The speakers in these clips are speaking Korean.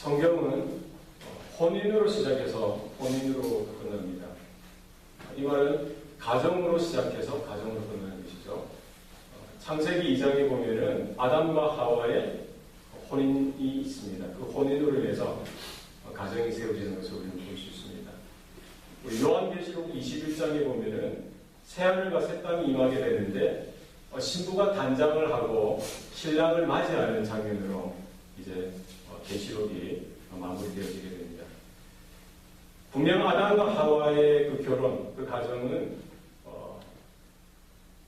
성경은 혼인으로 시작해서 혼인으로 끝납니다. 이 말은 가정으로 시작해서 가정으로 끝나는 것이죠. 창세기 2장에 보면은 아담과 하와의 혼인이 있습니다. 그 혼인으로 인해서 가정이 세워지는 것을 우리는 볼 수 있습니다. 우리 요한계시록 21장에 보면은 새하늘과 새 땅이 임하게 되는데 신부가 단장을 하고 신랑을 맞이하는 장면으로 이제 계시록이 마무리되어지게 됩니다. 분명 아담과 하와의 그 결혼, 그 가정은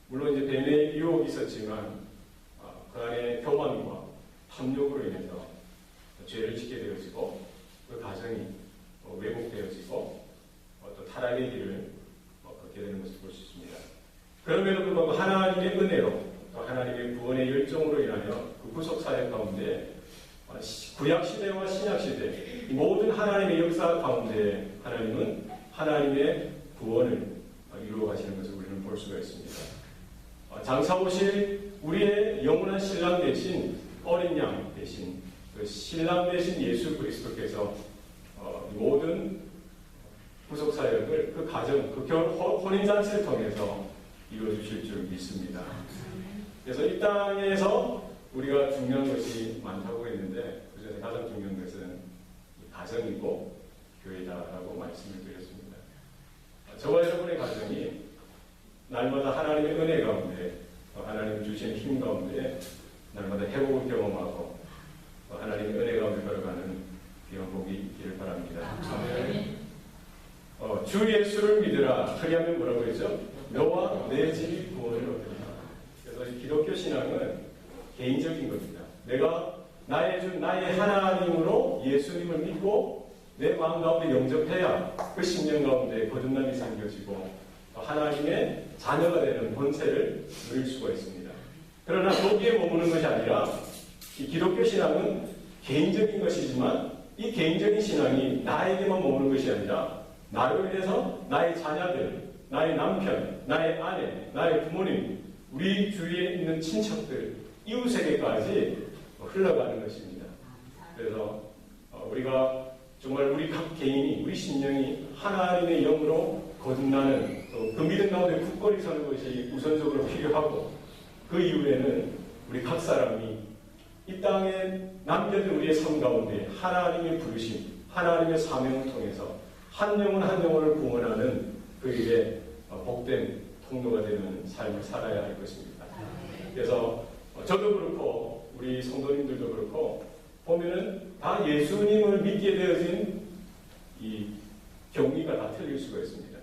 물론 이제 뱀의 유혹이 있었지만 그 안에 교만과 탐욕으로 인해서 죄를 짓게 되어지고 그 가정이 왜곡되어지고 또 타락의 길을 걷게 되는 것을 볼 수 있습니다. 그럼에도 불구하고 하나님의 은혜로 또 하나님의 구원의 열정으로 인하여 그 구속사역 가운데 구약시대와 신약시대 이 모든 하나님의 역사 가운데 하나님은 하나님의 구원을 이루어 가시는 것을 우리는 볼 수가 있습니다. 장사 오실 우리의 영원한 신랑 대신 어린 양 대신 그 신랑 대신 예수 그리스도께서 모든 구속사역을 그 가정, 그 혼인잔치를 통해서 이루어주실 줄 믿습니다. 그래서 이 땅에서 우리가 중요한 것이 많다고 했는데 그중에서 가장 중요한 것은 가정이고 교회다라고 말씀을 드렸습니다. 저와 여러분의 가정이 날마다 하나님의 은혜 가운데 하나님 주신 힘 가운데 날마다 회복을 경험하고 하나님의 은혜 가운데 걸어가는 귀한 복이 있기를 바랍니다. 주 예수를 믿으라. 그리하면 뭐라고 했죠? 너와 내 집이 구원을 얻으리라. 그래서 이 기독교 신앙은 개인적인 겁니다. 내가 나의 주, 나의 하나님으로 예수님을 믿고 내 마음 가운데 영접해야 그 심령 가운데 거듭남이 생겨지고 하나님의 자녀가 되는 본체를 누릴 수가 있습니다. 그러나 거기에 머무는 것이 아니라 이 기독교 신앙은 개인적인 것이지만 이 개인적인 신앙이 나에게만 머무는 것이 아니라 나로 인해서 나의 자녀들, 나의 남편, 나의 아내, 나의 부모님, 우리 주위에 있는 친척들, 이웃에게까지 흘러가는 것입니다. 그래서 우리가 정말 우리 각 개인이, 우리 심령이 하나님의 영으로 거듭나는 그 믿음 가운데 굳건히 서는 것이 우선적으로 필요하고 그 이후에는 우리 각 사람이 이 땅에 남겨진 우리의 삶 가운데 하나님의 부르심, 하나님의 사명을 통해서 한 영혼 한 영혼을 구원하는 그 일에 복된 통로가 되는 삶을 살아야 할 것입니다. 그래서 저도 그렇고 우리 성도님들도 그렇고 보면은 다 예수님을 믿게 되어진 이 경위가 다 틀릴 수가 있습니다.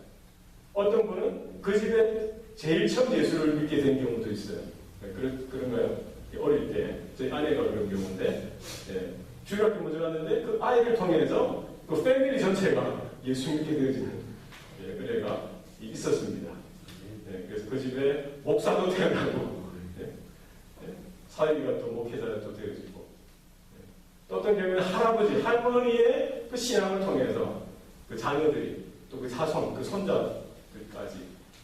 어떤 분은 그 집에 제일 처음 예수를 믿게 된 경우도 있어요. 그런가요? 어릴 때 저희 아내가 그런 경우인데 주일학교 먼저 갔는데 그 아이를 통해서 그 패밀리 전체가 예수 믿게 되어지는 은혜가 있었습니다. 그래서 그 집에 목사도 태어나고 사위가 또 목회자가 또 되어지고 또 어떤 경우에는 할아버지, 할머니의 그 신앙을 통해서 그 자녀들이 또 그 사손, 그 손자들까지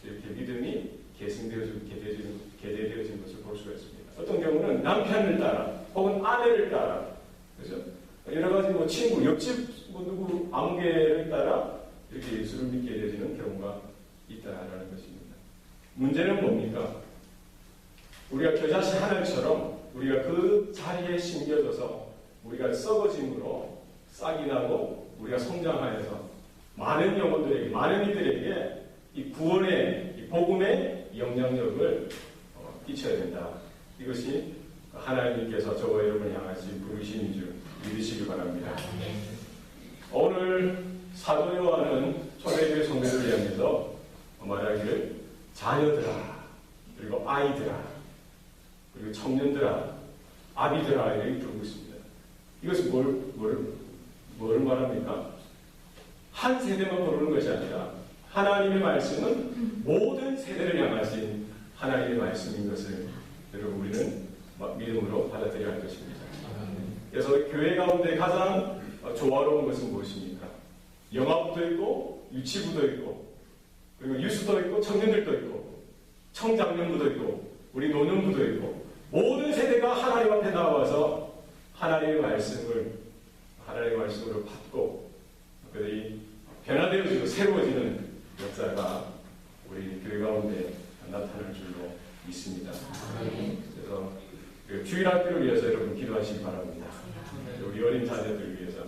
이렇게 믿음이 계대되어진 것을 볼 수가 있습니다. 어떤 경우는 남편을 따라 혹은 아내를 따라 그죠? 여러 가지 뭐 친구, 옆집 뭐 누구 아무개를 따라 이렇게 예수를 믿게 되어지는 경우가 있다라는 것입니다. 문제는 뭡니까? 우리가 겨자씨 하늘처럼 우리가 그 자리에 심겨져서 우리가 썩어짐으로 싹이 나고 우리가 성장하여서 많은 영혼들에게, 많은 이들에게 이 구원의, 이 복음의 영향력을 끼쳐야 된다. 이것이 하나님께서 저와 여러분을 향하신 부르심인 줄 믿으시기 바랍니다. 오늘 사도 요한은 초대교회 성도들을 향해서 말하기를 자녀들아, 그리고 아이들아, 그리고 청년들아, 아비들아 이렇게 부르고 있습니다. 이것은 뭘 말합니까? 한 세대만 부르는 것이 아니라 하나님의 말씀은 모든 세대를 향하신 하나님의 말씀인 것을 여러분 우리는 믿음으로 받아들여야 할 것입니다. 그래서 교회 가운데 가장 조화로운 것은 무엇입니까? 영화부도 있고 유치부도 있고 그리고 유수도 있고 청년들도 있고 청장년부도 있고 우리 노년부도 있고 모든 세대가 하나님 앞에 나와서 하나님의 말씀을 서로 받고 그들이 변화되어지고 새로워지는 역사가 우리 교회 가운데 나타날 줄로 믿습니다. 그래서 그 주일학교를 위해서 여러분 기도하시기 바랍니다. 우리 어린 자녀들을 위해서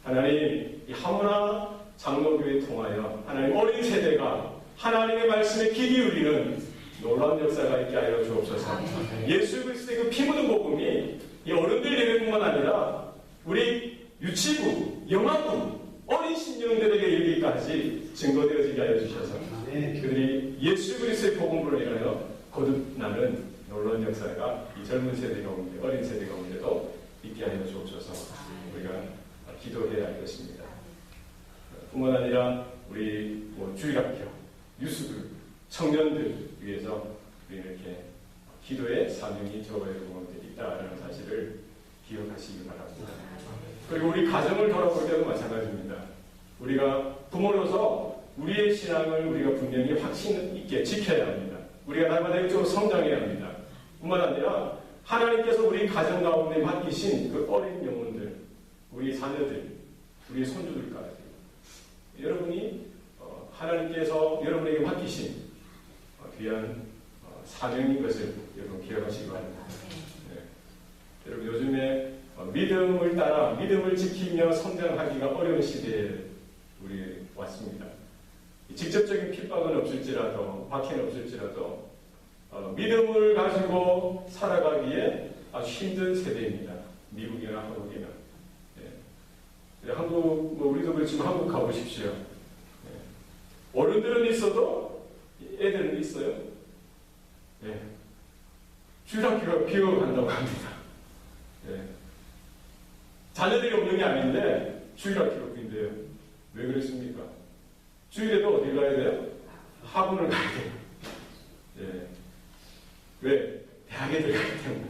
하나님 이 하모나 장로교회 통하여 하나님 어린 세대가 하나님의 말씀에 귀 기울이는 놀라운 역사가 있게 하여 주옵소서. 예수 그리스도의 그 피 묻은 복음이 이 어른들 예배뿐만 아니라 우리 유치부, 영화부, 어린 신령들에게 이르기까지 증거되어지게 하여 주셔서 그들이 예수 그리스도의 복음으로 인하여 거듭나는 놀라운 역사가 이 젊은 세대 가운데, 어린 세대 가운데도 있게 하여 주옵소서. 우리가 기도해야 할 것입니다. 뿐만 아니라 우리 주일학교, 유수들, 청년들 위해서 우리 이렇게 기도의 사명이 저와 여러분한테 있다라는 사실을 기억하시기 바랍니다. 그리고 우리 가정을 돌아볼 때도 마찬가지입니다. 우리가 부모로서 우리의 신앙을 우리가 분명히 확신 있게 지켜야 합니다. 우리가 날마다 영적으로 성장해야 합니다. 뿐만 아니라 하나님께서 우리 가정 가운데 맡기신 그 어린 영혼들, 우리 자녀들, 우리의 손주들까지 여러분이 하나님께서 여러분에게 맡기신 귀한 사명인 것을 여러분 기억하시기 바랍니다. 네. 여러분 요즘에 믿음을 따라 믿음을 지키며 성장하기가 어려운 시대에 우리 왔습니다. 직접적인 핍박은 없을지라도 박해는 없을지라도 믿음을 가지고 살아가기에 아주 힘든 세대입니다. 미국이나 한국이나. 네. 한국 우리도 그렇지만 한국 가보십시오. 네. 어른들은 있어도 애들은 있어요. 네. 주일학교가 비워간다고 합니다. 네. 자녀들이 없는 게 아닌데 주일학교가 빈대요. 왜 그랬습니까? 주일에도 어디 가야 돼요? 학원을 가야 돼요. 네. 왜? 대학에 들어가기 때문에.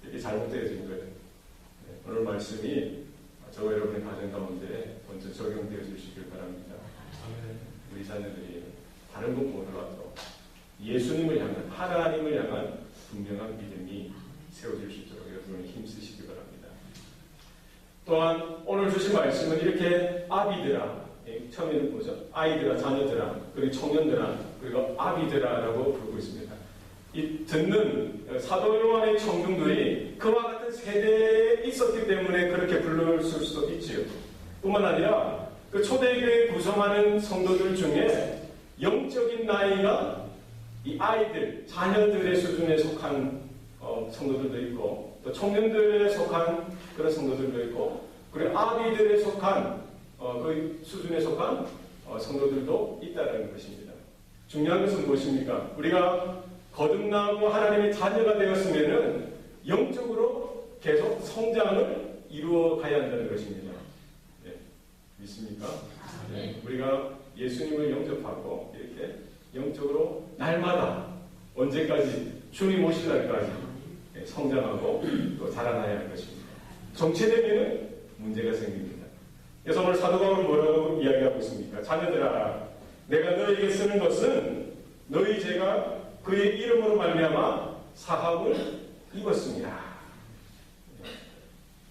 이렇게 잘못되어진 거예요. 네. 오늘 말씀이 저와 여러분의 가정 가운데 먼저 적용되어 주시길 바랍니다. 우리 자녀들이 다른 것 보더라도 예수님을 향한, 하나님을 향한 분명한 믿음이 세워질 수 있도록 여러분이 힘쓰시기 바랍니다. 또한 오늘 주신 말씀은 이렇게 아비들아, 처음에는 뭐죠? 아이들아, 자녀들아, 그리고 청년들아, 그리고 아비들아라고 부르고 있습니다. 이 듣는 사도 요한의 청중들이 그와 같은 세대에 있었기 때문에 그렇게 불렀을 수도 있지요. 뿐만 아니라 그 초대교회 구성하는 성도들 중에 영적인 나이가 이 아이들, 자녀들의 수준에 속한 성도들도 있고 또 청년들에 속한 그런 성도들도 있고 그리고 아비들에 속한 그 수준에 속한 성도들도 있다는 것입니다. 중요한 것은 무엇입니까? 우리가 거듭나고 하나님의 자녀가 되었으면은 영적으로 계속 성장을 이루어 가야 한다는 것입니다. 네. 믿습니까? 네. 우리가 예수님을 영접하고 이렇게 영적으로 날마다 언제까지 주님 오실 날까지 성장하고 또 자라나야 할 것입니다. 정체되면 문제가 생깁니다. 그래서 오늘 사도 바울은 뭐라고 이야기하고 있습니까? 자녀들아, 내가 너에게 쓰는 것은 너희 죄가 그의 이름으로 말미암아 사함을 입었습니다.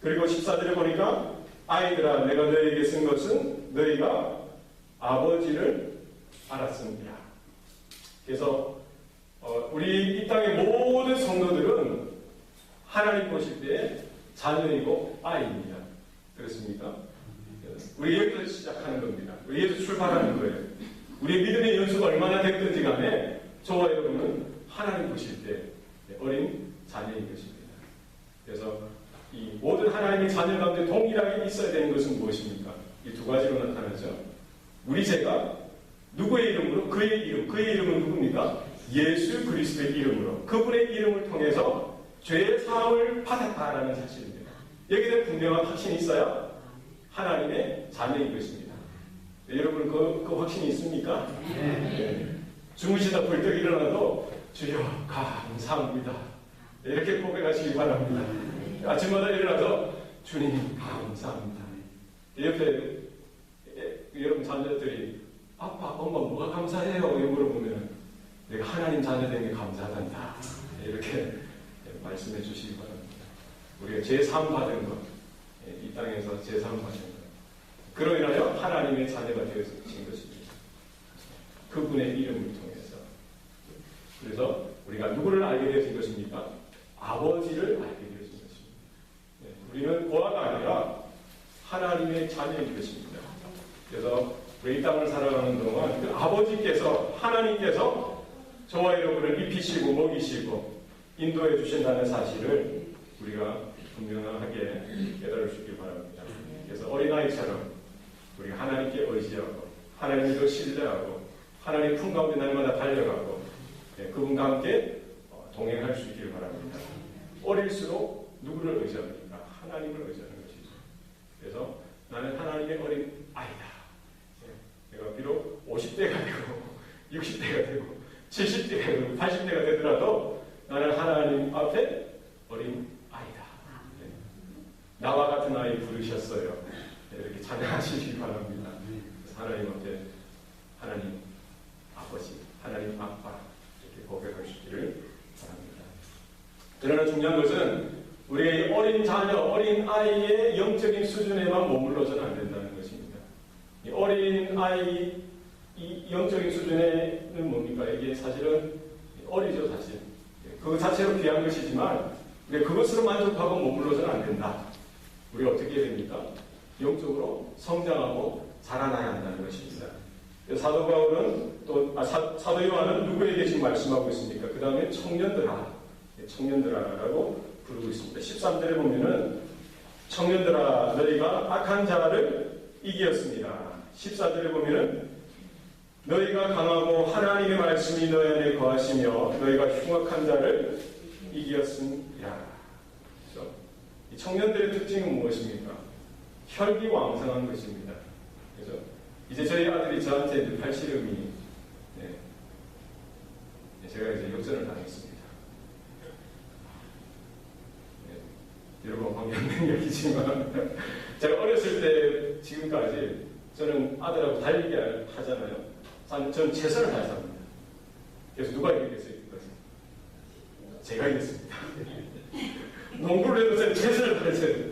그리고 14절에 보니까 아이들아, 내가 너에게 쓴 것은 너희가 아버지를 알았습니다. 그래서 우리 이 땅의 모든 성도들은 하나님 보실 때 자녀이고 아이입니다. 그렇습니까? 우리 여기서 시작하는 겁니다. 우리 여기서 출발하는 거예요. 우리의 믿음의 연수가 얼마나 됐든지 간에 저와 여러분은 하나님 보실 때 어린 자녀인 것입니다. 그래서 이 모든 하나님의 자녀 가운데 동일하게 있어야 되는 것은 무엇입니까? 이 두 가지로 나타나죠. 우리 죄가 누구의 이름으로? 그의 이름. 그의 이름은 누굽니까? 예수 그리스도의 이름으로. 그분의 이름을 통해서 죄의 사함을 받았다라는 사실입니다. 여기에 분명한 확신이 있어야 하나님의 자녀인 것입니다. 네, 여러분 그 확신이 있습니까? 네. 주무시다 벌떡 일어나도 주여 감사합니다. 네, 이렇게 고백하시기 바랍니다. 아침마다 일어나서 주님 감사합니다. 옆에 여러분 자녀들이 아빠, 엄마 뭐가 감사해요? 물어보면 내가 하나님 자녀 된 게 감사하단다. 이렇게 말씀해 주시기 바랍니다. 우리가 죄 사함 받은 것, 이 땅에서 제사함 받는 것. 그로 인하여 하나님의 자녀가 되어진 것입니다. 그분의 이름을 통해서. 그래서 우리가 누구를 알게 되어진 것입니까? 아버지를 알게 되어진 것입니다. 우리는 고아가 아니라 하나님의 자녀인 것입니다. 그래서 우리 이 땅을 살아가는 동안 그 아버지께서, 하나님께서 저와 여러분을 입히시고 먹이시고 인도해 주신다는 사실을 우리가 분명하게 깨달을 수 있길 바랍니다. 그래서 어린아이처럼 우리가 하나님께 의지하고 하나님을 신뢰하고 하나님 품 가운데 날마다 달려가고 그분과 함께 동행할 수 있기를 바랍니다. 어릴수록 누구를 의지합니까? 하나님을 의지하는 것이죠. 그래서 나는 하나님의 어린 아이다. 내가 비록 50대가 되고 60대가 되고 70대가 되고 80대가 되더라도 나는 하나님 앞에 어린 아이다. 나와 같은 아이 부르셨어요. 이렇게 찬양하시기 바랍니다. 하나님 앞에 하나님 아버지, 하나님 아빠 이렇게 고백할 수 있기를 바랍니다. 그러나 중요한 것은 우리의 어린 자녀, 어린 아이의 영적인 수준에만 머물러서는 안 된다는 것입니다. 이 어린 아이 이 영적인 수준에는 뭡니까? 이게 사실은 어리죠, 사실. 그 자체로 귀한 것이지만 그것으로 만족하고 머물러서는 안 된다. 우리가 어떻게 해야 됩니까? 영적으로 성장하고 자라나야 한다는 것입니다. 사도 바울은 또 사도 요한은 누구에게 지금 말씀하고 있습니까? 그 다음에 청년들아라고 부르고 있습니다. 13절에 보면은 청년들아 너희가 악한 자를 이기었습니다. 14절에 보면은 너희가 강하고 하나님의 말씀이 너희 안에 거하시며 너희가 흉악한 자를 이기었습니다. 그렇죠? 이 청년들의 특징은 무엇입니까? 혈기왕성한 것입니다. 그렇죠? 이제 저희 아들이 저한테 팔씨름이 제가 이제 역전을 당했습니다. 여러분 관계없는 얘기지만 제가 어렸을 때 지금까지 저는 아들하고 달리기 하잖아요. 저는 최선을 다해서 합니다. 그래서 누가 이기겠어요? 제가 이겼습니다. 농구를 해도 저는 최선을 다해서 해요.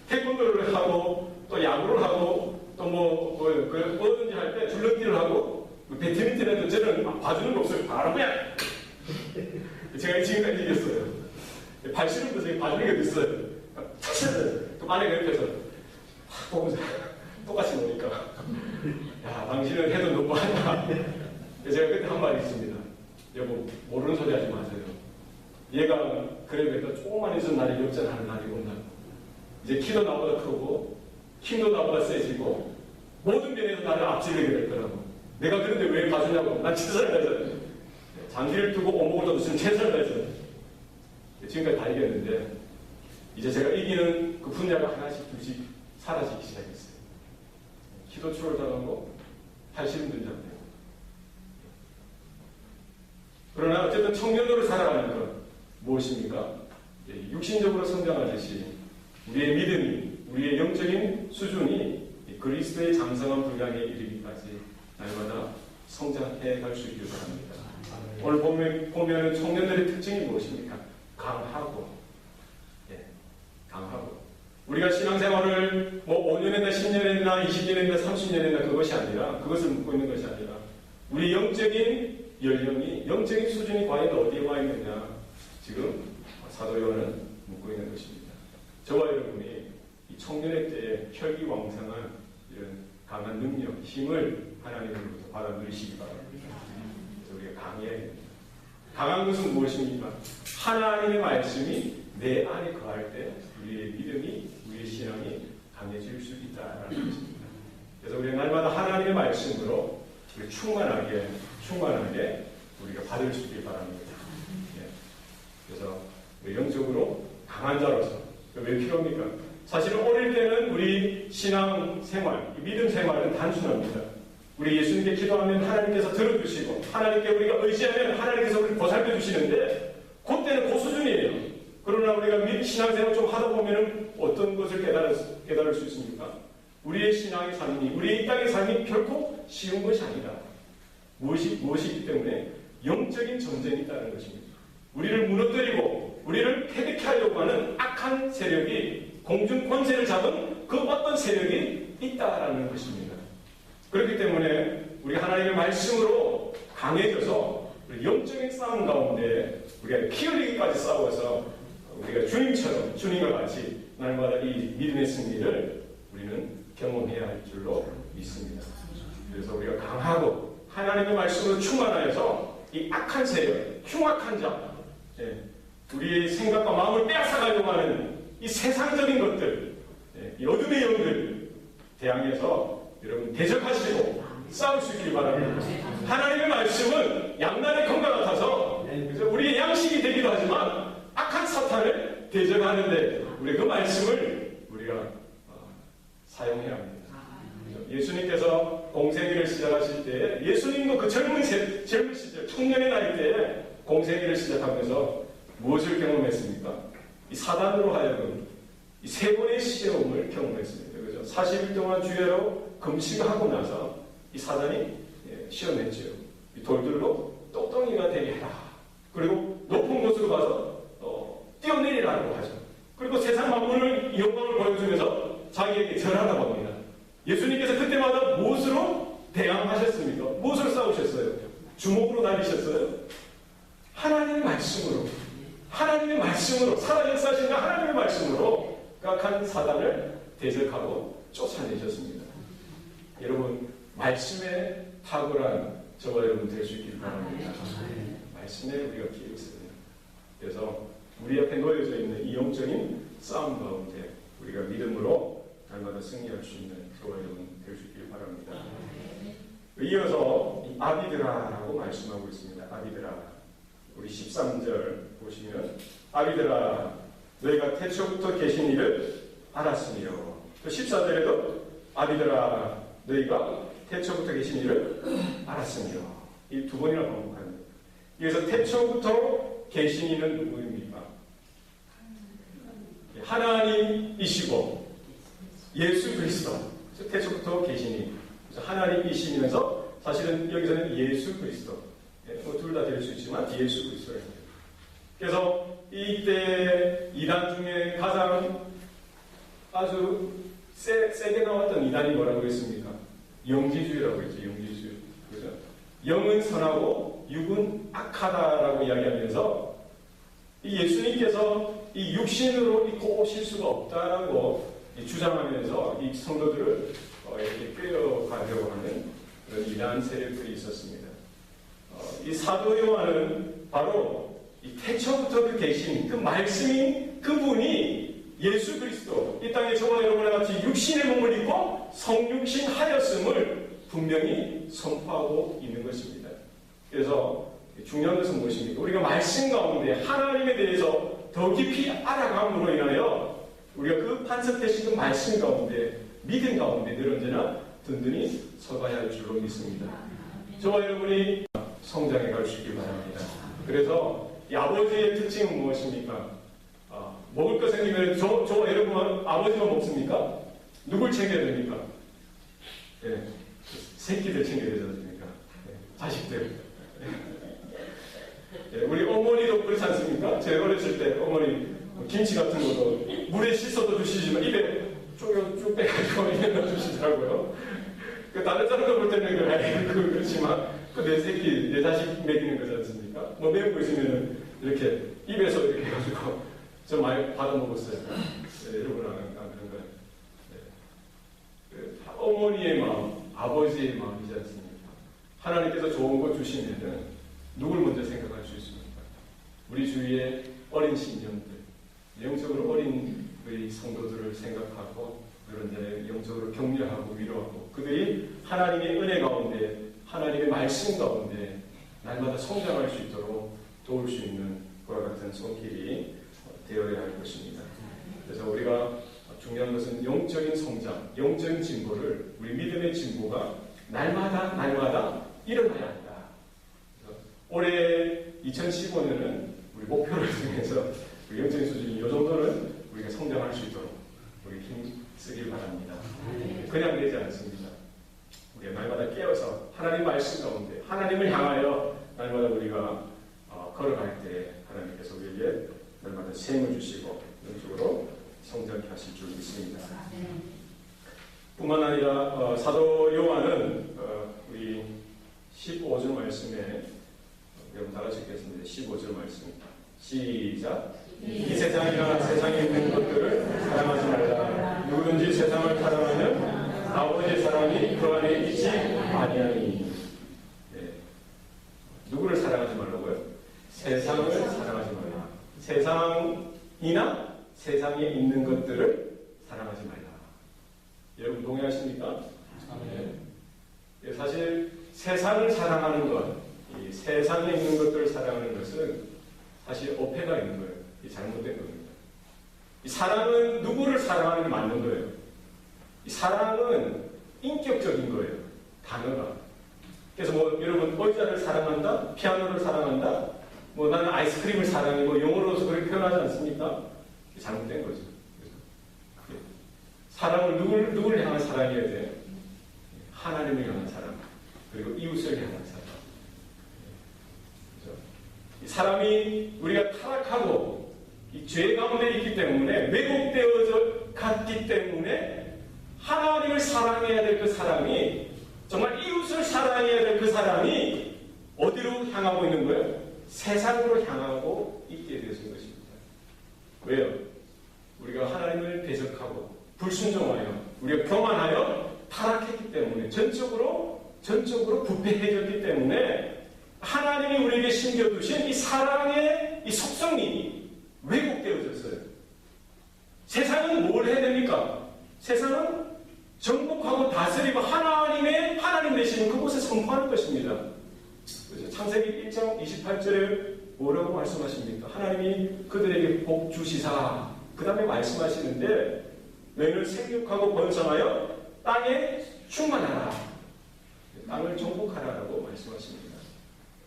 태권도를 하고 또 야구를 하고 또 뭐든지 할 때 줄넘기를 하고 배드민턴 해도 저는 봐주는 거 없어요. 바로 그냥 제가 지금까지 이겼어요. 발씨름도 제가 봐주는 게 있어요. 또 아내가 옆에서 보면서 똑같이 노니까 야 당신은 해도 너무하다. 제가 그때 한 말이 있습니다. 여보 모르는 소리 하지 마세요. 얘가 그래도 조금만 있으면 나를 역전하는 날이 온다고. 이제 키도 나보다 크고 힘도 나보다 세지고 모든 면에서 나를 앞지르게 될 거라고. 내가 그런데 왜 봐주냐고. 난 최선을 다해서 장기를 두고 오목을 둬도 최선을 다해서 지금까지 다 이겼는데 이제 제가 이기는 그 분야가 하나씩 둘씩 사라지기 시작했어요. 기도 초월당하고 팔씨름도 잡고. 그러나 어쨌든 청년으로 살아가는 것 무엇입니까? 육신적으로 성장하듯이 우리의 믿음이, 우리의 영적인 수준이 그리스도의 장성한 분량에 이르기까지 날마다 성장해 갈 수 있길 바랍니다. 오늘 보면 청년들의 특징이 무엇입니까? 강하고, 강하고. 우리가 신앙생활을 5년 했나 10년 했나 20년 했나 30년 했나 그것이 아니라, 그것을 묻고 있는 것이 아니라 우리 영적인 연령이, 영적인 수준이 과연 어디에 와 있느냐, 지금 사도 요한은 묻고 있는 것입니다. 저와 여러분이 이 청년의 때에 혈기왕성한 이런 강한 능력, 힘을 하나님으로부터 받아 누리시기 바랍니다. 우리가 강해야 됩니다. 강한 것은 무엇입니까? 하나님의 말씀이 내 안에 거할 때 우리의 믿음이, 우리의 신앙이 강해질 수 있다는 것입니다. 그래서 우리가 날마다 하나님의 말씀으로 우리 충만하게 우리가 받을 수 있길 바랍니다. 그래서 우리 영적으로 강한 자로서 왜 필요합니까? 사실은 어릴 때는 우리 신앙 생활, 믿음 생활은 단순합니다. 우리 예수님께 기도하면 하나님께서 들어주시고 하나님께 우리가 의지하면 하나님께서 우리를 보살펴 주시는데 그때는 그 수준이에요. 그러나 우리가 신앙생활 좀 하다 보면 어떤 것을 깨달을 수 있습니까? 우리의 신앙의 삶이, 우리의 이 땅의 삶이 결코 쉬운 것이 아니다. 무엇이기 때문에 영적인 전쟁이 있다는 것입니다. 우리를 무너뜨리고 우리를 패배케 하려고 하는 악한 세력이 공중 권세를 잡은 그 어떤 세력이 있다라는 것입니다. 그렇기 때문에 우리 하나님의 말씀으로 강해져서 우리 영적인 싸움 가운데 우리가 피 흘리기까지 싸워서 우리가 주님처럼 주님과 같이 날마다 이 믿음의 승리를 우리는 경험해야 할 줄로 믿습니다. 그래서 우리가 강하고 하나님의 말씀으로 충만하여서 이 악한 세력, 흉악한 자, 우리의 생각과 마음을 빼앗아가려고 하는 이 세상적인 것들, 이 어둠의 영들 대항해서 여러분 대적하시고 싸울 수 있길 바랍니다. 하나님의 말씀은 양날의 검과 같아서 우리의 양식이 되기도 하지만 악한 사탄을 대적하는데 우리 그 말씀을 우리가 사용해야 합니다. 예수님께서 공생애를 시작하실 때 예수님도 그 젊은 시절 청년의 나이 때에 공생애를 시작하면서 무엇을 경험했습니까? 이 사단으로 하여금 이 세 번의 시험을 경험했습니다. 그죠? 40일 동안 주야로 금식하고 나서 이 사단이 시험했지요. 이 돌들로 똑똑이가 되게 해라. 그리고 높은 곳으로 가서 뛰어내리라고 하죠. 그리고 세상 만물을 영광을 보여주면서 자기에게 절하라고 합니다. 예수님께서 그때마다 무엇으로 대항하셨습니까? 무엇으로 싸우셨어요? 주먹으로 다니셨어요? 하나님의 말씀으로, 하나님의 말씀으로, 살아역사하신 하나님의 말씀으로 각한 사단을 대적하고 쫓아내셨습니다. 여러분, 말씀에 탁월한 저와 여러분 될 수 있길 바랍니다. 말씀에 우리가 기억했습니다. 그래서 우리 앞에 놓여져 있는 이 영적인 싸움 가운데 우리가 믿음으로 날마다 승리할 수 있는 저와 여러분 될 수 있길 바랍니다. 이어서 이 아비드라라고 말씀하고 있습니다. 아비드라. 우리 13절 보시면 아비드라 너희가 태초부터 계신 이를 알았으며 또 14절에도 아비드라 너희가 태초부터 계신 이를 알았으며 이 두 번이나 반복합니다. 그래서 태초부터 계신 이는 누구입니까? 하나님이시고 예수 그리스도 태초부터 계시니 하나님이시면서 사실은 여기서는 예수 그리스도 둘 다 될 수 있지만 예수 그리스도입니다. 그래서 이때 이단 중에 가장 아주 세게 나왔던 이단이 뭐라고 했습니까? 영지주의라고 했죠. 영지주의. 그죠? 영은 선하고 육은 악하다라고 이야기하면서 이 예수님께서 이 육신으로 이 오실 수가 없다라고 주장하면서 이 성도들을 이렇게 끌어가려고 하는 그런 이단 세력들이 있었습니다. 이 사도 요한은 바로 이 태초부터 그 계신 그 말씀인 그분이 예수 그리스도 이 땅에 저와 여러분과 같이 육신의 몸을 입고 성육신 하였음을 분명히 선포하고 있는 것입니다. 그래서 중요한 것은 무엇입니까? 우리가 말씀 가운데 하나님에 대해서 더 깊이 알아감으로 인하여 우리가 그 반석되신 그 말씀 가운데 믿음 가운데 늘 언제나 든든히 서가야 할 줄로 믿습니다. 저와 여러분이 성장해 갈 수 있길 바랍니다. 그래서 이 아버지의 특징은 무엇입니까? 먹을 거 생기면 저와 여러분 아버지만 먹습니까? 누굴 챙겨야 됩니까? 네, 새끼들 챙겨야 되지 않습니까? 네, 자식들. 네, 우리 어머니도 그렇지 않습니까? 제가 어렸을 때 어머니 김치 같은 것도 물에 씻어도 주시지만 입에 쭉 빼가지고 입에 넣어주시더라고요. 다른 사람들 볼 때는 그렇지만 그 내 새끼, 내 자식 먹이는 거지 않습니까? 뭐 매운 거 있으면 이렇게 입에서 이렇게 해가지고 저 많이 받아 먹었어요. 네, 여러분 안 그런 거예요. 네. 어머니의 마음, 아버지의 마음이지 않습니까? 하나님께서 좋은 거 주시면은 누굴 먼저 생각할 수 있습니까? 우리 주위에 어린 신령들, 영적으로 어린 우리 성도들을 생각하고 그런 데 영적으로 격려하고 위로하고 그들이 하나님의 은혜 가운데 하나님의 말씀 가운데 날마다 성장할 수 있도록 도울 수 있는 그와 같은 손길이 되어야 할 것입니다. 그래서 우리가 중요한 것은 영적인 성장, 영적인 진보를 우리 믿음의 진보가 날마다 일어나야 한다. 올해 2015년은 우리 목표를 정해서 우리 영적인 수준이 이 정도는 우리가 성장할 수 있도록 우리 힘 쓰길 바랍니다. 그냥 되지 않습니다. 우리가 날마다 깨어서 하나님 말씀 가운데 하나님을 향하여 날마다 우리가 걸어갈 때 하나님께서 우리에게 날마다 셈을 주시고 영적으로 성장케 하실 줄 믿습니다. 뿐만 아니라 사도 요한은 우리 15절 말씀에 여러분 다 같이 읽겠습니다. 15절 말씀 시작. 이 세상이나 세상에 있는 것들을 사랑하지 말라. 누구든지 세상을 사랑하면 아버지의 사랑이 그 안에 있지 아니하니. 네. 누구를 사랑하지 말라고요? 세상을 사랑하지 말라. 세상이나 세상에 있는 것들을 사랑하지 말라. 여러분 동의하십니까? 네. 사실 세상을 사랑하는 것, 이 세상에 있는 것들을 사랑하는 것은 사실 어폐가 있는 거예요. 이 잘못된 겁니다. 이 사랑은 누구를 사랑하는 게 맞는 거예요. 이 사랑은 인격적인 거예요. 단어가. 그래서 뭐 여러분 의자를 사랑한다, 피아노를 사랑한다, 뭐 나는 아이스크림을 사랑해, 뭐 용어로서 그렇게 표현하지 않습니까? 잘못된 거죠. 사랑을 누구를 향한 사랑이어야 돼요? 하나님을 향한 사랑, 그리고 이웃을 향한 사랑. 그렇죠? 이 사람이 우리가 타락하고 이 죄 가운데 있기 때문에 왜곡되어져 갔기 때문에 하나님을 사랑해야 될 그 사람이, 정말 이웃을 사랑해야 될 그 사람이 어디로 향하고 있는 거예요? 세상으로 향하고 있게 되어진 것입니다. 왜요? 우리가 하나님을 대적하고 불순종하여 우리가 교만하여 타락했기 때문에 전적으로 부패해졌기 때문에 하나님이 우리에게 심겨두신 이 사랑의 이 속성이 왜곡되어졌어요. 세상은 뭘 해야 됩니까? 세상은 정복하고 다스리고 하나님 되시는 그곳에 선포하는 것입니다. 그렇죠? 창세기 1장 28절에 뭐라고 말씀하십니까? 하나님이 그들에게 복 주시사 그 다음에 말씀하시는데 너희는 생육하고 번성하여 땅에 충만하라. 땅을 정복하라라고 말씀하십니다.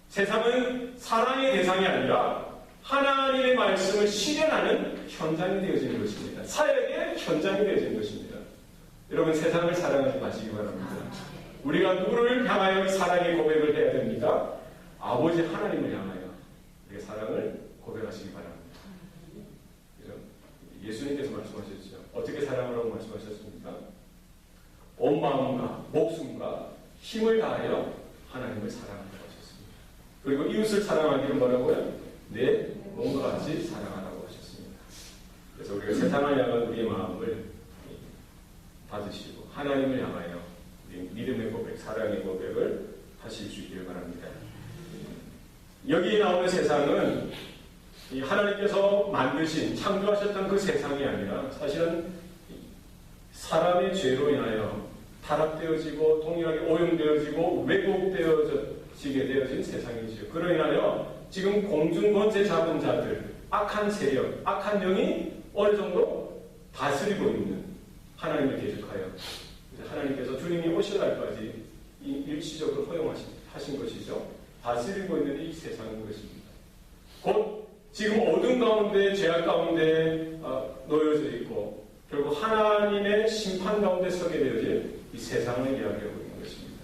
세상은 사랑의 대상이 아니라 하나님의 말씀을 실현하는 현장이 되어지는 것입니다. 사역의 현장이 되어지는 것입니다. 여러분 세상을 사랑하지 마시기 바랍니다. 우리가 누구를 향하여 사랑의 고백을 해야 됩니까? 아버지 하나님을 향하여 우리의 사랑을 고백하시기 바랍니다. 예수님께서 말씀하셨죠. 어떻게 사랑하라고 말씀하셨습니까? 온 마음과 목숨과 힘을 다하여 하나님을 사랑하라고 하셨습니다. 그리고 이웃을 사랑하기를 뭐라고요? 내 몸과 같이 사랑하라고 하셨습니다. 그래서 우리가 세상을 향한 우리의 마음을 받으시고 하나님을 향하여 믿음의 고백, 사랑의 고백을 하실 수 있기를 바랍니다. 여기 나오는 세상은 이 하나님께서 만드신, 창조하셨던 그 세상이 아니라 사실은 사람의 죄로 인하여 타락되어지고 동일하게 오염되어지고 왜곡되어지게 되어진 세상이지요. 그로 인하여 지금 공중 권세 잡은 자들, 악한 세력, 악한 영이 어느 정도 다스리고 있는, 하나님을 대적하여 하나님께서 주님이 오실 날까지 일시적으로 허용하신 것이죠. 다스리고 있는 이 세상인 것입니다. 곧 지금 어둠 가운데, 죄악 가운데 놓여져 있고 결국 하나님의 심판 가운데 서게 되어질 이 세상을 이야기하고 있는 것입니다.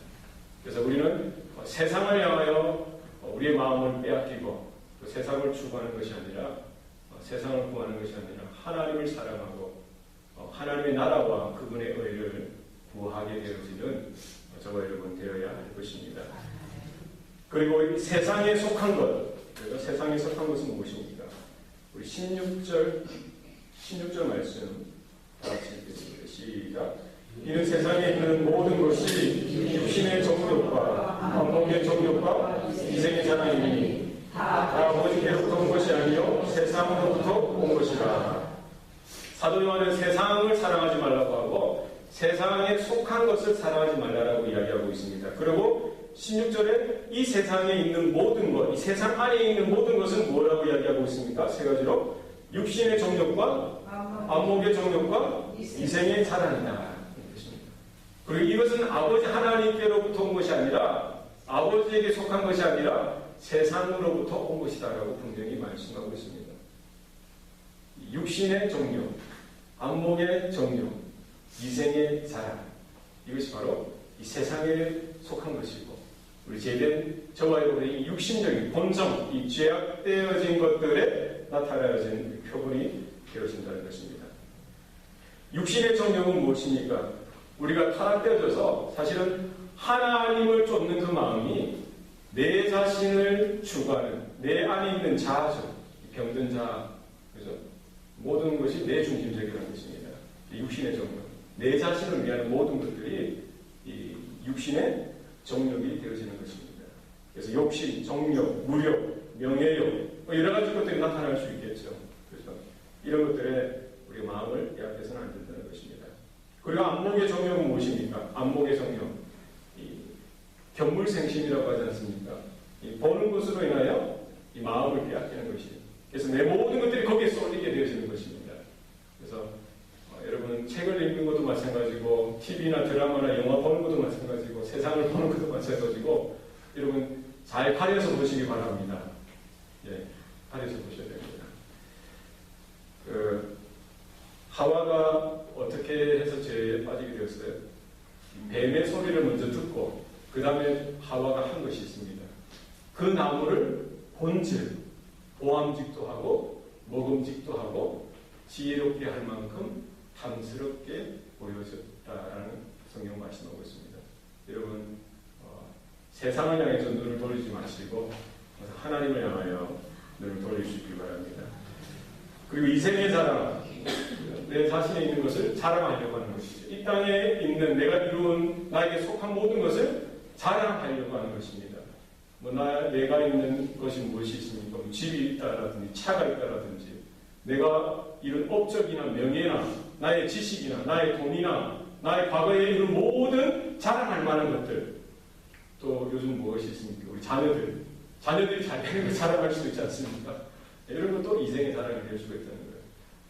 그래서 우리는 세상을 향하여 우리의 마음을 빼앗기고 그 세상을 추구하는 것이 아니라 세상을 구하는 것이 아니라 하나님을 사랑하고 하나님의 나라와 그분의 의를 구하게 되어지는 저와 여러분 되어야 할 것입니다. 그리고 이 세상에 속한 것, 그래서 세상에 속한 것은 무엇입니까? 우리 16절 말씀 다 같이 읽겠습니다. 시작. 이는 세상에 있는 모든 것이 육신의 정욕과 몸의 정욕과 이생의 자랑이니 다 아버지께로부터 온 것이 아니요 세상으로부터 온 것이라. 사도 요한은 세상을 사랑하지 말라고 하고 세상에 속한 것을 사랑하지 말라고 이야기하고 있습니다. 그리고 16절에 이 세상에 있는 모든 것, 이 세상 안에 있는 모든 것은 뭐라고 이야기하고 있습니까? 세 가지로 육신의 정욕과 안목의 정욕과 이생의 자랑이다. 그리고 이것은 아버지 하나님께로부터 온 것이 아니라 아버지에게 속한 것이 아니라 세상으로부터 온 것이다라고 분명히 말씀하고 있습니다. 육신의 정욕, 안목의 정욕, 이생의 자랑, 이것이 바로 이 세상에 속한 것이고 우리 죄된 저와 여러분의 육신적인 본성, 이 죄악되어진 것들에 나타나진 표본이 되어진다는 것입니다. 육신의 정욕은 무엇입니까? 우리가 타락되어져서 사실은 하나님을 쫓는 그 마음이 내 자신을 추구하는 내 안에 있는 자아죠. 병든 자아, 그죠? 모든 것이 내 중심적이라는 것입니다. 육신의 정욕, 내 자신을 위한 모든 것들이 이 육신의 정욕이 되어지는 것입니다. 그래서 욕심, 정욕, 무력, 명예욕 여러 가지 것들이 나타날 수 있겠죠. 그래서 이런 것들에 우리가 마음을 빼앗겨서는 안 된다는 것입니다. 그리고 안목의 정욕은 무엇입니까? 안목의 정욕, 견물생심이라고 하지 않습니까? 보는 것으로 인하여 이 마음을 빼앗기는 것이. 그래서 내 모든 것들이 거기에 쏠리게 되어지는 것입니다. 그래서 여러분 책을 읽는 것도 마찬가지고 TV나 드라마나 영화 보는 것도 마찬가지고 세상을 보는 것도 마찬가지고 여러분 잘 가려서 보시기 바랍니다. 예, 가려서 보셔야 됩니다. 하와가 어떻게 해서 죄에 빠지게 되었어요? 뱀의 소리를 먼저 듣고 그 다음에 하와가 한 것이 있습니다. 그 나무를 본즉 보암직도 하고 먹음직도 하고 지혜롭게 할 만큼 탐스럽게 보여졌다라는 성경 말씀하고 있습니다. 여러분 세상을 향해서 눈을 돌리지 마시고 하나님을 향하여 눈을 돌리시기 바랍니다. 그리고 이생의 자랑, 내 자신에 있는 것을 자랑하려고 하는 것이죠. 이 땅에 있는 내가 이룬 나에게 속한 모든 것을 자랑하려고 하는 것입니다. 내가 있는 것이 무엇이 있습니까? 집이 있다라든지 차가 있다라든지 내가 이룬 업적이나 명예나 나의 지식이나 나의 돈이나 나의 과거에 이룬 모든 자랑할 만한 것들. 또 요즘 무엇이 있습니까? 우리 자녀들이 잘 되는 걸 자랑할 수도 있지 않습니까? 이런 것도 이생의 자랑이 될 수가 있다는 거예요.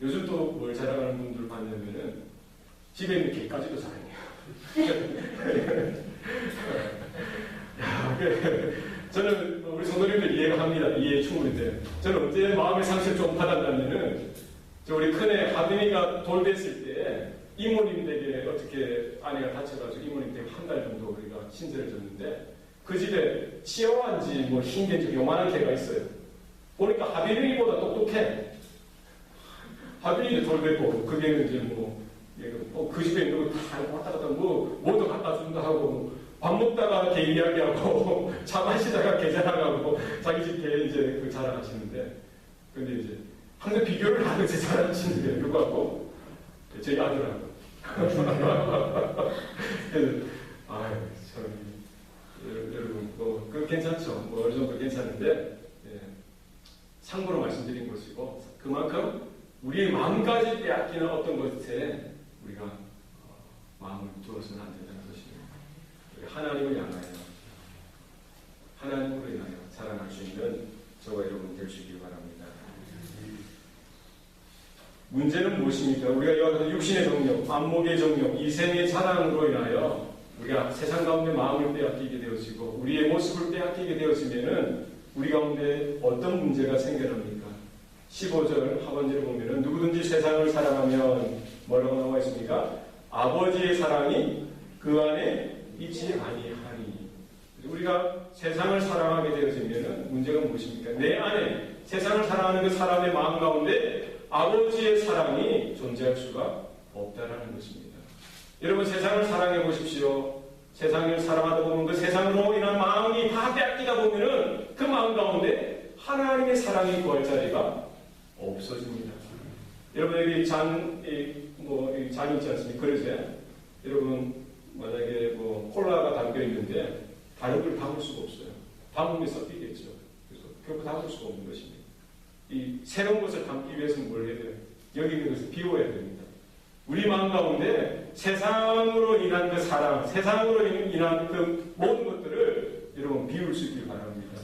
요즘 또 뭘 자랑하는 분들 봤냐면은 집에 있는 개까지도 자랑해요. 저는 우리 성도님들 이해가 합니다. 이해 충분한데 저는 언제 마음의 상실을 좀 받았냐면은 우리 큰애 하빈이가 돌됐을 때 이모님 댁에 어떻게 아내가 다쳐가지고 이모님 댁에 한 달 정도 우리가 친세를 줬는데 그 집에 치어와인지 뭐 흰개인지 요만한 개가 있어요. 보니까 하빈이보다 똑똑해. 하빈이도 돌됐고 그 개는 이제 그 집에 있는 거 다 왔다 갔다 뭐도 갖다 준다 하고 밥 먹다가 개 이야기하고 차 마시다가 개 자랑하고 자기 집 개 이제 그 자랑하시는데 근데 이제 항상 비교를 하면서 자랑하시는데 누구하고? 저희 아들하고. 그래서 여러분 그 괜찮죠? 어느 정도 괜찮은데 참고로 말씀드린 것이고 그만큼 우리의 마음까지 빼앗기는 어떤 것에 우리가 마음을 두어서는 안 된다는 것입니다. 하나님을 향하여 하나님으로 인하여 자랑할 수 있는 저와 여러분 될 수 있길 바랍니다. 문제는 무엇입니까? 우리가 이와 육신의 정욕, 안목의 정욕, 이생의 자랑으로 인하여 우리가 세상 가운데 마음을 빼앗기게 되어지고 우리의 모습을 빼앗기게 되어지면은 우리 가운데 어떤 문제가 생겨납니까? 15절 하반절에 보면은 누구든지 세상을 사랑하면 뭐라고 나와 있습니까? 아버지의 사랑이 그 안에 있지 아니하니. 우리가 세상을 사랑하게 되어지면은 문제가 무엇입니까? 내 안에 세상을 사랑하는 그 사람의 마음 가운데 아버지의 사랑이 존재할 수가 없다라는 것입니다. 여러분 세상을 사랑해 보십시오. 세상을 사랑하다 보면 그 세상으로 인한 마음이 다 빼앗기다 보면은 그 마음 가운데 하나님의 사랑이 구할 자리가 없어집니다. 여러분에게 잔이 있지 않습니까? 그러세요? 여러분 만약에 콜라가 담겨 있는데 다른 걸 담을 수가 없어요. 담으면 섞이겠죠. 그래서 결국 담을 수가 없는 것입니다. 이 새로운 것을 담기 위해서는 뭘 해야 돼요? 여기 있는 것을 비워야 됩니다. 우리 마음 가운데 세상으로 인한 그 사랑, 세상으로 인한 그 모든 것들을 여러분 비울 수 있길 바랍니다.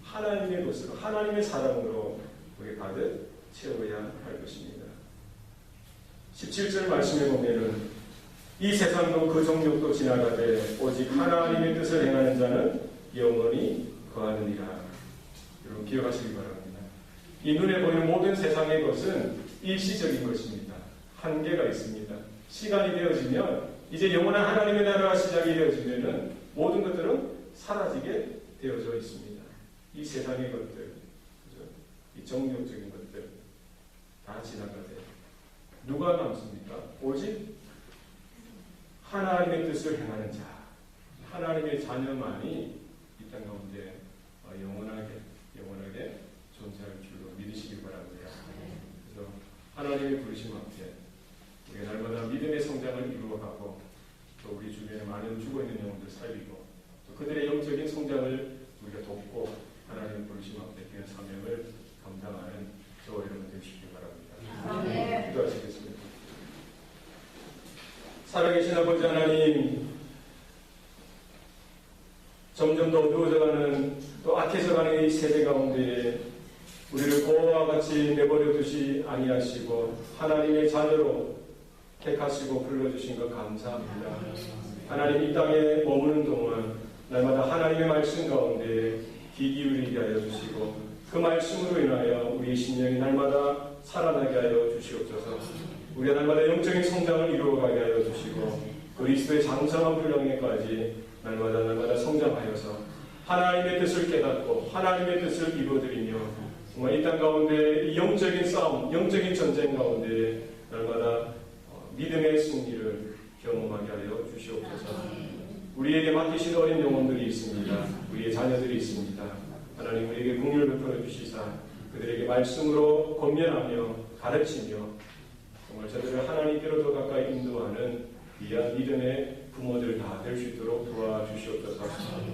하나님의 것으로, 하나님의 사랑으로 우리 가득 채워야 할 것입니다. 17절 말씀에 보면은 이 세상도 그 정욕도 지나가되 오직 하나님의 뜻을 행하는 자는 영원히 거하느니라. 여러분 기억하시기 바랍니다. 이 눈에 보이는 모든 세상의 것은 일시적인 것입니다. 한계가 있습니다. 시간이 되어지면 이제 영원한 하나님의 나라가 시작이 되어지면은 모든 것들은 사라지게 되어져 있습니다. 이 세상의 것들, 이 정욕적인 것들 다 지나가되 누가 남습니까? 오직 하나님의 뜻을 행하는 자, 하나님의 자녀만이 이 땅 가운데 영원하게 존재할 줄로 믿으시기 바랍니다. 그래서 하나님의 부르심 앞에 우리가 날마다 믿음의 성장을 이루어가고 또 우리 주변에 많은 죽어있는 영혼들 살리고 또 그들의 영적인 성장을 우리가 돕고 하나님의 부르심 앞에 귀한 사명을 감당하는 저와 여러분 되시기 바랍니다. 기도하시겠습니다. 살아계신 아버지 하나님, 점점 더 어두워져가는 또 악해져가는 이 세대 가운데 우리를 고아와 같이 내버려 두시 아니하시고 하나님의 자녀로 택하시고 불러주신 것 감사합니다. 하나님 이 땅에 머무는 동안 날마다 하나님의 말씀 가운데 귀 기울이게 하여 주시고 그 말씀으로 인하여 우리의 심령이 날마다 살아나게 하여 주시옵소서. 우리가 날마다 영적인 성장을 이루어가게 하여 주시고 그리스도의 장성한 분량에까지 날마다 성장하여서 하나님의 뜻을 깨닫고 하나님의 뜻을 이루어드리며 정말 이 땅 가운데 이 영적인 싸움, 영적인 전쟁 가운데 날마다 믿음의 승리를 경험하게 하여 주시옵소서. 우리에게 맡기신 어린 영혼들이 있습니다. 우리의 자녀들이 있습니다. 하나님 우리에게 긍휼을 베풀어 주시사 그들에게 말씀으로 권면하며 가르치며 정말 저들을 하나님께로 더 가까이 인도하는 귀한 믿음의 부모들 다 될 수 있도록 도와주시옵소서.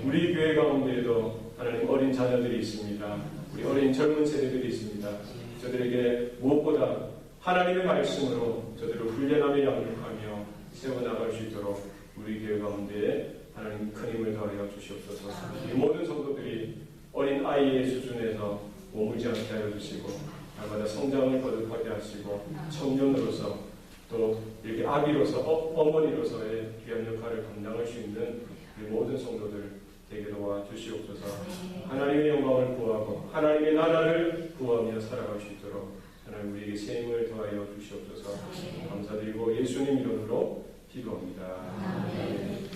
우리 교회 가운데에도 하나님 어린 자녀들이 있습니다. 우리 어린 젊은 세대들이 있습니다. 저들에게 무엇보다 하나님의 말씀으로 저들을 훈련하며 양육하며 세워나갈 수 있도록 우리 교회 가운데에 하나님 큰 힘을 더하여 주시옵소서. 이 모든 성도들이 어린 아이의 수준에서 머물지 않게 하여 주시고 날마다 성장을 거듭하게 하시고 청년으로서 또 이렇게 아기로서 어머니로서의 귀한 역할을 감당할 수 있는 우리 모든 성도들 되게 도와 주시옵소서. 하나님의 영광을 구하고 하나님의 나라를 구하며 살아갈 수 있도록 하나님 우리에게 새 힘을 더하여 주시옵소서. 감사드리고 예수님 이름으로 기도합니다. 아멘.